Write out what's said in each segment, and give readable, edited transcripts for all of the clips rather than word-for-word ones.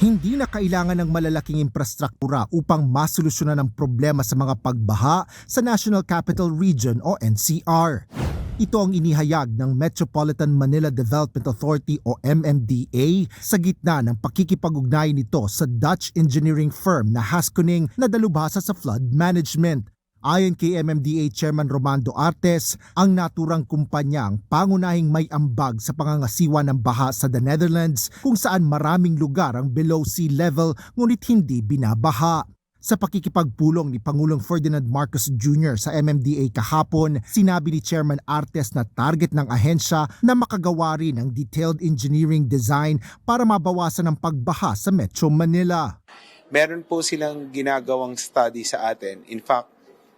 Hindi na kailangan ng malalaking infrastruktura upang masolusyonan ang problema sa mga pagbaha sa National Capital Region o NCR. Ito ang inihayag ng Metropolitan Manila Development Authority o MMDA sa gitna ng pakikipag-ugnayan nito sa Dutch engineering firm na Haskoning na dalubhasa sa flood management. Ayon kay MMDA Chairman Romando Artes, ang naturang kumpanya ang pangunahing may ambag sa pangangasiwa ng baha sa the Netherlands kung saan maraming lugar ang below sea level ngunit hindi binabaha. Sa pakikipagpulong ni Pangulong Ferdinand Marcos Jr. sa MMDA kahapon, sinabi ni Chairman Artes na target ng ahensya na makagawa rin ng detailed engineering design para mabawasan ang pagbaha sa Metro Manila. Meron po silang ginagawang study sa atin. In fact,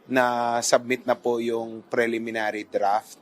na-submit na po yung preliminary draft.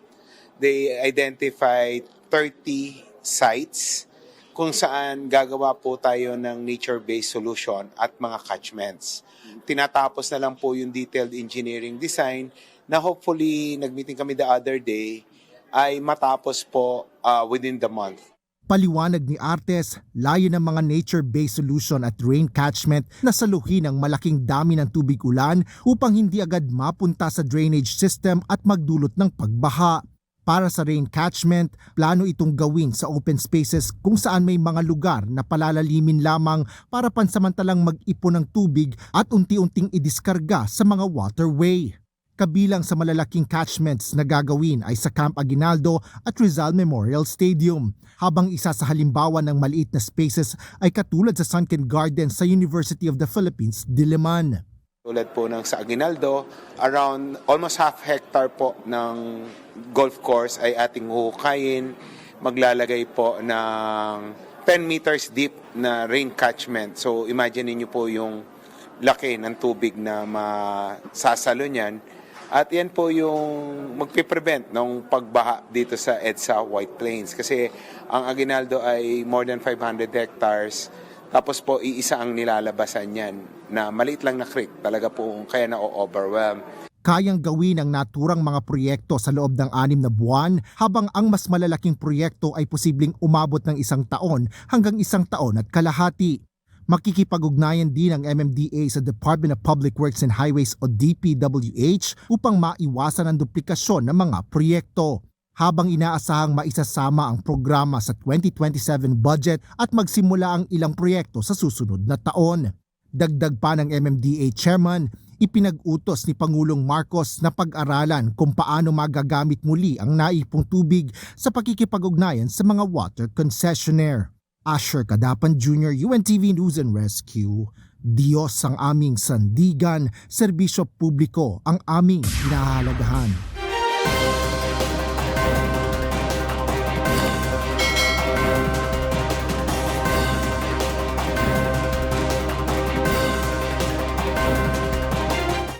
They identified 30 sites kung saan gagawa po tayo ng nature-based solution at mga catchments. Tinatapos na lang po yung detailed engineering design na hopefully, nag-meeting kami the other day, ay matapos po within the month. Paliwanag ni Artes, layo ng mga nature-based solution at rain catchment na saluhin ang malaking dami ng tubig ulan upang hindi agad mapunta sa drainage system at magdulot ng pagbaha. Para sa rain catchment, plano itong gawin sa open spaces kung saan may mga lugar na palalalimin lamang para pansamantalang mag-ipon ng tubig at unti-unting idiskarga sa mga waterway. Kabilang sa malalaking catchments na gagawin ay sa Camp Aguinaldo at Rizal Memorial Stadium, habang isa sa halimbawa ng maliit na spaces ay katulad sa Sunken Gardens sa University of the Philippines, Diliman. Tulad po ng sa Aguinaldo, around almost half hectare po ng golf course ay ating huhukayin, maglalagay po ng 10 meters deep na rain catchment. So imagine niyo po yung laki ng tubig na masasalo niyan. At yan po yung magpiprevent ng pagbaha dito sa EDSA White Plains. Kasi ang Aguinaldo ay more than 500 hectares. Tapos po iisa ang nilalabasan yan na maliit lang na creek. Talaga po kaya na-overwhelm. Kayang gawin ang naturang mga proyekto sa loob ng 6 na buwan habang ang mas malalaking proyekto ay posibleng umabot ng 1 taon hanggang 1 taon at kalahati. Makikipag-ugnayan din ang MMDA sa Department of Public Works and Highways o DPWH upang maiwasan ang duplikasyon ng mga proyekto. Habang inaasahang maisasama ang programa sa 2027 budget at magsimula ang ilang proyekto sa susunod na taon. Dagdag pa ng MMDA Chairman, ipinag-utos ni Pangulong Marcos na pag-aralan kung paano magagamit muli ang naipong tubig sa pakikipag-ugnayan sa mga water concessionaire. Asher Cadapan Jr., UNTV News and Rescue. Diyos ang aming sandigan, serbisyo publiko ang aming pinahahalagahan.